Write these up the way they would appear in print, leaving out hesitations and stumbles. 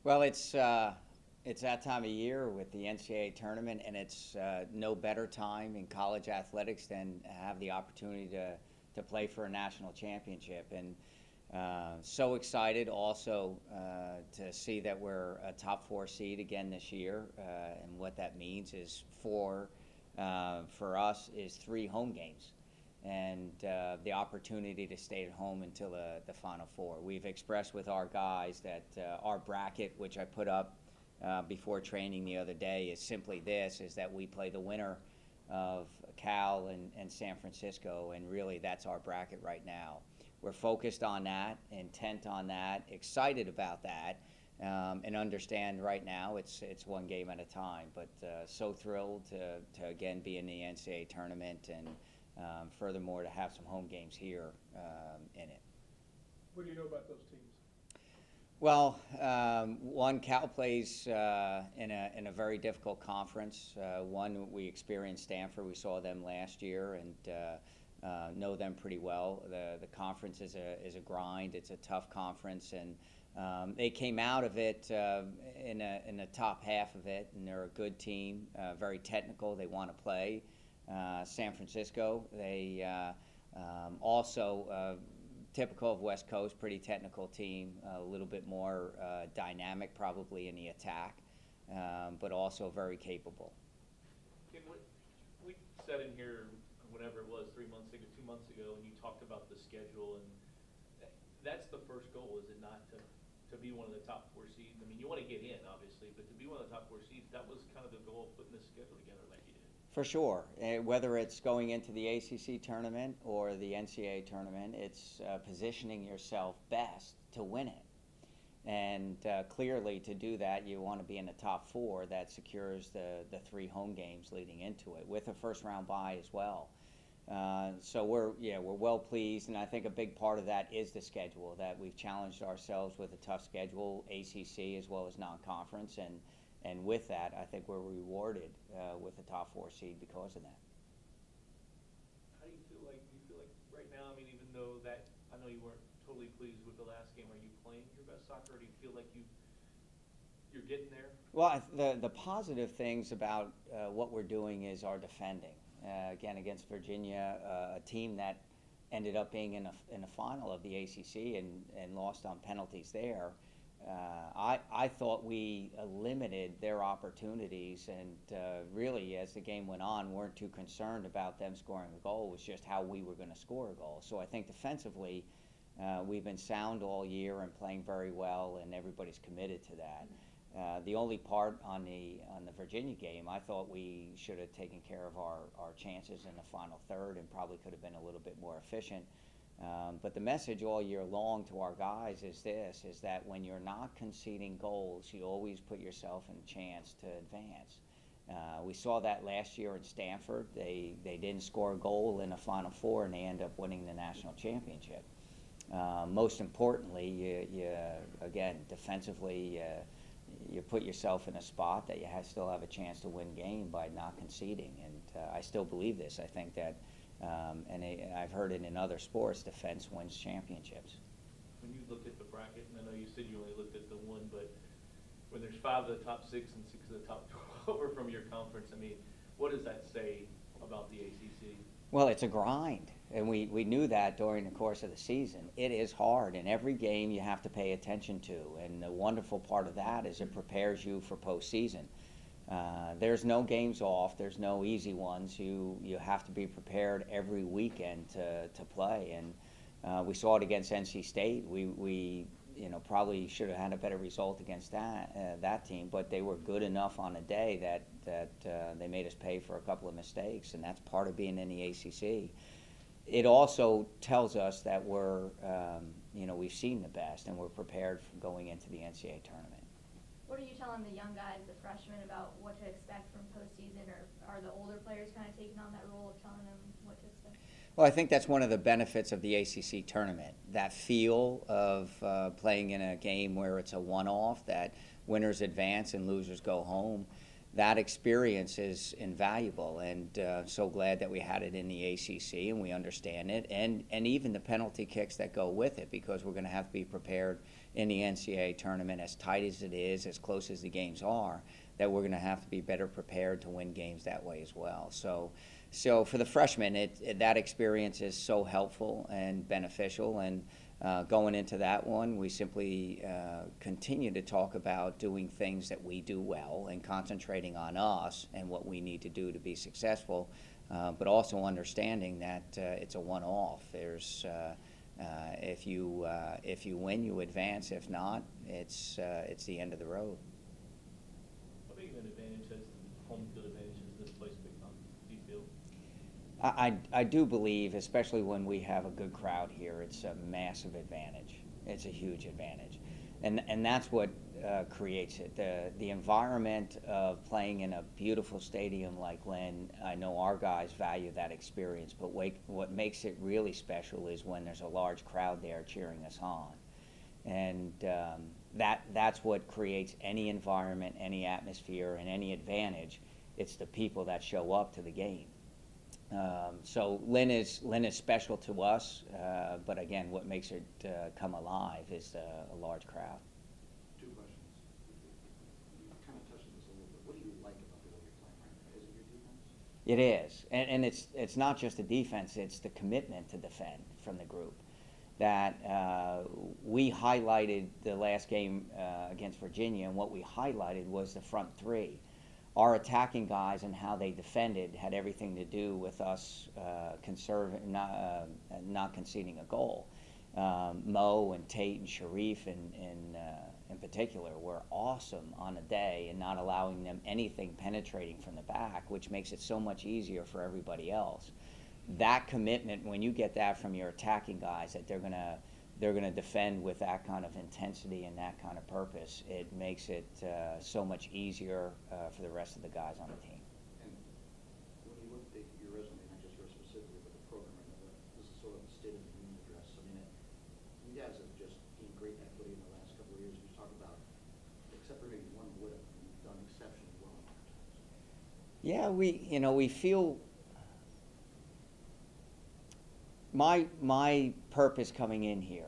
Well, it's that time of year with the NCAA tournament, and it's no better time in college athletics than have the opportunity to play for a national championship. And so excited also to see that we're a top 4 seed again this year. And what that means is for us is 3 home games and the opportunity to stay at home until the Final Four. We've expressed with our guys that our bracket, which I put up before training the other day, is simply this, is that we play the winner of Cal and San Francisco, and really that's our bracket right now. We're focused on that, intent on that, excited about that, and understand right now it's one game at a time, but so thrilled to again be in the NCAA tournament, and furthermore to have some home games here in it. What do you know about those teams? Well, one, Cal plays in a very difficult conference. One, we experienced Stanford. We saw them last year and know them pretty well. The conference is a grind. It's a tough conference, and they came out of it in the top half of it, and they're a good team, very technical. They want to play. San Francisco, they also typical of West Coast, pretty technical team, a little bit more dynamic probably in the attack, but also very capable. Ken, we sat in here, whenever it was, 3 months ago, 2 months ago, and you talked about the schedule, and that's the first goal, is it not, to be one of the top 4 seeds? I mean, you want to get in, obviously, but to be one of the top 4 seeds, that was kind of the goal of putting this schedule together like you did. For sure. Whether it's going into the ACC tournament or the NCAA tournament, it's positioning yourself best to win it. And clearly to do that, you want to be in the top 4. That secures the 3 home games leading into it, with a first-round bye as well. So we're well pleased, and I think a big part of that is the schedule, that we've challenged ourselves with a tough schedule, ACC as well as non-conference, and with that, I think we're rewarded with the top 4 seed because of that. How do you feel like right now, I mean, even though that, I know you weren't totally pleased with the last game, are you playing your best soccer, or do you feel like you're getting there? Well, the positive things about what we're doing is our defending. Again, against Virginia, a team that ended up being in a final of the ACC and lost on penalties there. I thought we limited their opportunities, and really, as the game went on, weren't too concerned about them scoring a goal. It was just how we were going to score a goal. So I think defensively, we've been sound all year and playing very well, and everybody's committed to that. The only part on the Virginia game, I thought we should have taken care of our chances in the final third and probably could have been a little bit more efficient. But the message all year long to our guys is this, is that when you're not conceding goals, you always put yourself in a chance to advance. We saw that last year in Stanford. They didn't score a goal in the Final Four, and they end up winning the national championship. Most importantly, you again, defensively, you put yourself in a spot that you still have a chance to win game by not conceding. And I still believe this. I think that and I've heard it in other sports, defense wins championships. When you look at the bracket, and I know you said you only looked at the 1, but when there's 5 of the top 6 and 6 of the top 12 are from your conference, I mean, what does that say about the ACC? Well, it's a grind, and we knew that during the course of the season. It is hard, and every game you have to pay attention to, and the wonderful part of that is it prepares you for postseason. There's no games off. There's no easy ones. You have to be prepared every weekend to play. And we saw it against NC State. We probably should have had a better result against that team, but they were good enough on a day that they made us pay for a couple of mistakes, and that's part of being in the ACC. It also tells us that we've seen the best, and we're prepared for going into the NCAA tournament. What are you telling the young guys, the freshmen, about what to expect from postseason, or are the older players kind of taking on that role of telling them what to expect? Well, I think that's one of the benefits of the ACC tournament, that feel of playing in a game where it's a one-off, that winners advance and losers go home. that experience is invaluable, and so glad that we had it in the ACC and we understand it, and even the penalty kicks that go with it, because we're going to have to be prepared in the NCAA tournament, as tight as it is, as close as the games are, that we're going to have to be better prepared to win games that way as well. So for the freshmen, that experience is so helpful and beneficial, and going into that one, we simply continue to talk about doing things that we do well and concentrating on us and what we need to do to be successful, but also understanding that it's a one-off. There's if you win, you advance. If not, it's the end of the road. How big of an advantage has the home field advantage has this place become, do you feel? I do believe, especially when we have a good crowd here, it's a massive advantage. It's a huge advantage. And that's what creates it. The environment of playing in a beautiful stadium like Lynn, I know our guys value that experience, but what makes it really special is when there's a large crowd there cheering us on. And that's what creates any environment, any atmosphere, and any advantage. It's the people that show up to the game. So Lynn is special to us, but again, what makes it come alive is a large crowd. Two questions. You kind of touched on this a little bit. What do you like about the way you're playing right now? Is it your defense? It is, and it's not just the defense; it's the commitment to defend from the group. That we highlighted the last game against Virginia, and what we highlighted was the front three. Our attacking guys and how they defended had everything to do with us not conceding a goal. Mo and Tate and Sharif in particular were awesome on a day, and not allowing them anything penetrating from the back, which makes it so much easier for everybody else. That commitment, when you get that from your attacking guys, that they're gonna defend with that kind of intensity and that kind of purpose, it makes it so much easier for the rest of the guys on the team. And when you look at your resume, not just yours specifically, but the program, I know that this is sort of a State of the Union address. I mean, you guys have just gained great equity in the last couple of years. You talk about, except for maybe one would have, you've done exceptionally well in our times. Yeah, we feel. My purpose coming in here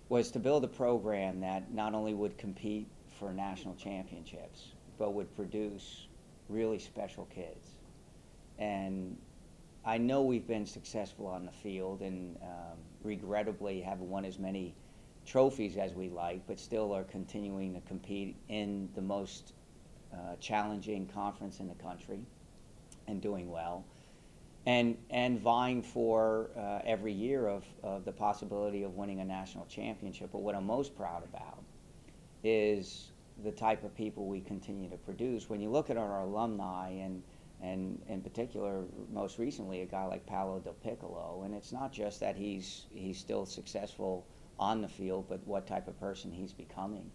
was to build a program that not only would compete for national championships, but would produce really special kids. And I know we've been successful on the field, and regrettably haven't won as many trophies as we like, but still are continuing to compete in the most challenging conference in the country and doing well. And vying for every year of the possibility of winning a national championship. But what I'm most proud about is the type of people we continue to produce. When you look at our alumni, and in particular, most recently, a guy like Paolo Del Piccolo, and it's not just that he's still successful on the field, but what type of person he's becoming.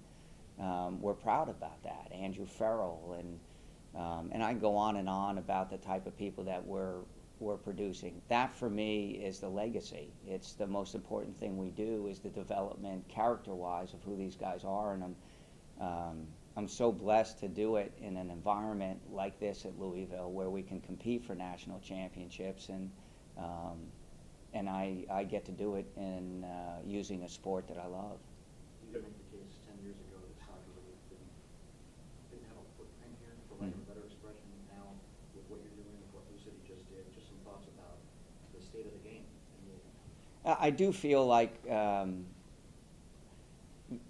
We're proud about that. Andrew Farrell, and I can go on and on about the type of people that we're producing. That for me is the legacy. It's the most important thing we do, is the development character-wise of who these guys are, and I'm so blessed to do it in an environment like this at Louisville, where we can compete for national championships, and I get to do it in using a sport that I love. You could make the case 10 years ago that soccer really didn't have a footprint here, for lack of a better expression. Now, with what you're doing, with what Louisville City just did, just some thoughts about the state of the game in Louisville. I do feel like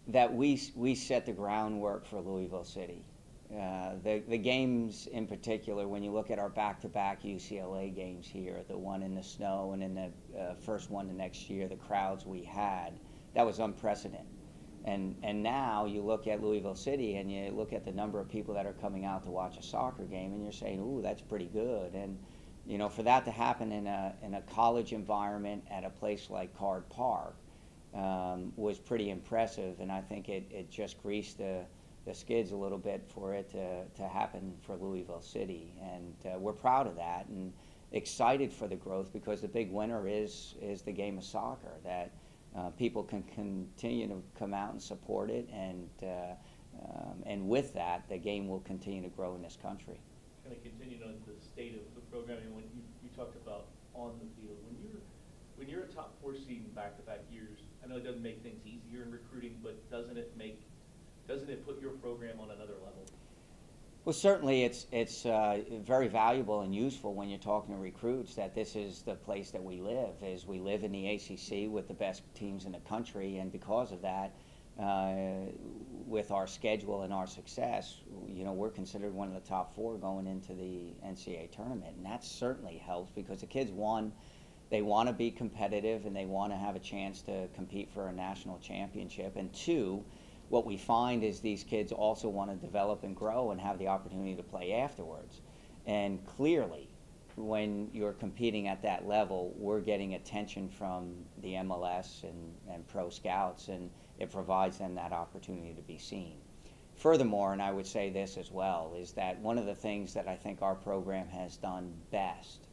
that we set the groundwork for Louisville City. The games in particular, when you look at our back-to-back UCLA games here, the one in the snow and then the first one the next year, the crowds we had, that was unprecedented. And now you look at Louisville City and you look at the number of people that are coming out to watch a soccer game, and you're saying, ooh, that's pretty good. And for that to happen in a college environment at a place like Card Park was pretty impressive, and I think it just greased the skids a little bit for it to happen for Louisville City. And we're proud of that and excited for the growth, because the big winner is the game of soccer, that people can continue to come out and support it, and And with that, the game will continue to grow in this country. Kind of continuing on the state of the programming, when you talked about on the field, when you're a top 4 seed in back-to-back years, I know it doesn't make things easier in recruiting, but doesn't it put your program on another level? Well, certainly it's very valuable and useful when you're talking to recruits that this is the place that we live. Is we live in the ACC with the best teams in the country, and because of that, with our schedule and our success, we're considered one of the top 4 going into the NCAA tournament, and that certainly helps because the kids, one, they want to be competitive and they want to have a chance to compete for a national championship, and two, what we find is these kids also want to develop and grow and have the opportunity to play afterwards. And clearly, when you're competing at that level, we're getting attention from the MLS and pro scouts, and it provides them that opportunity to be seen. Furthermore, and I would say this as well, is that one of the things that I think our program has done best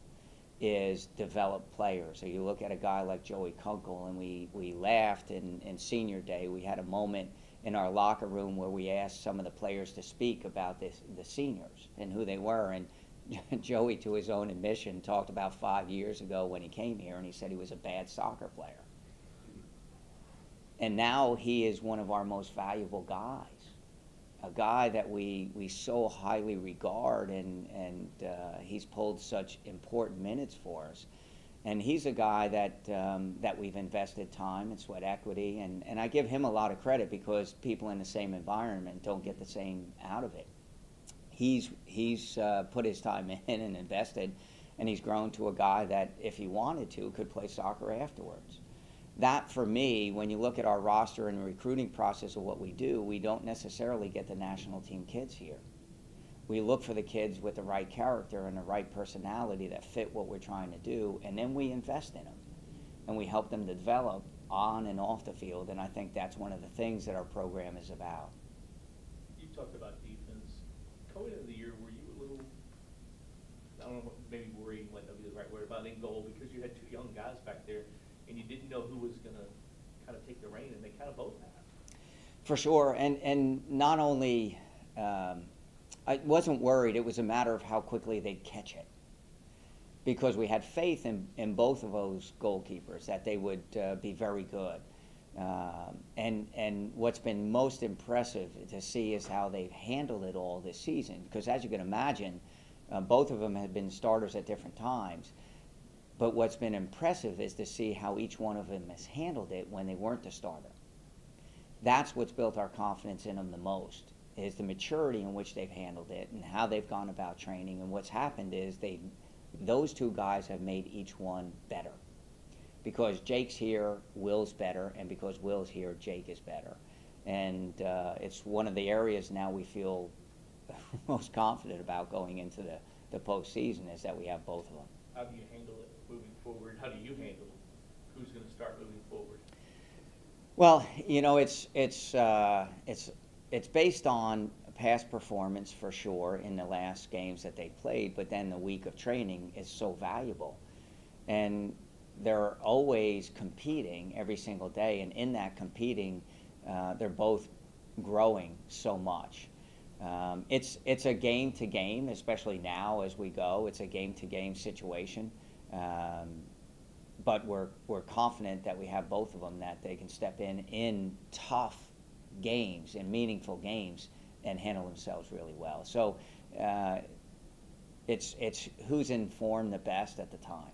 is develop players. So you look at a guy like Joey Kunkel, and we laughed in senior day. We had a moment in our locker room where we asked some of the players to speak about the seniors and who they were. And Joey, to his own admission, talked about 5 years ago when he came here, and he said he was a bad soccer player. And now he is one of our most valuable guys, a guy that we so highly regard, and he's pulled such important minutes for us. And he's a guy that we've invested time and sweat equity, and I give him a lot of credit because people in the same environment don't get the same out of it. He's put his time in and invested, and he's grown to a guy that, if he wanted to, could play soccer afterwards. That, for me, when you look at our roster and the recruiting process of what we do, we don't necessarily get the national team kids here. We look for the kids with the right character and the right personality that fit what we're trying to do, and then we invest in them. And we help them develop on and off the field, and I think that's one of the things that our program is about. You talked about defense. Going into the year, were you a little, I don't know, maybe worried might not be the right word, about in goal because you had 2 young guys back there and you didn't know who was going to kind of take the reign, and they kind of both have. For sure, and not only, I wasn't worried, it was a matter of how quickly they'd catch it. Because we had faith in both of those goalkeepers, that they would be very good. And what's been most impressive to see is how they've handled it all this season. Because as you can imagine, both of them have been starters at different times. But what's been impressive is to see how each one of them has handled it when they weren't the starter. That's what's built our confidence in them the most, is the maturity in which they've handled it and how they've gone about training. And what's happened is those 2 guys have made each one better. Because Jake's here, Will's better, and because Will's here, Jake is better. And it's one of the areas now we feel most confident about going into the postseason, is that we have both of them. How do you handle it moving forward? How do you handle who's going to start moving forward? Well, it's based on past performance for sure in the last games that they played, but then the week of training is so valuable. And they're always competing every single day, and in that competing, they're both growing so much. It's a game-to-game, especially now as we go. It's a game-to-game situation. But we're confident that we have both of them, that they can step in tough games, in meaningful games, and handle themselves really well. So it's who's in form the best at the time.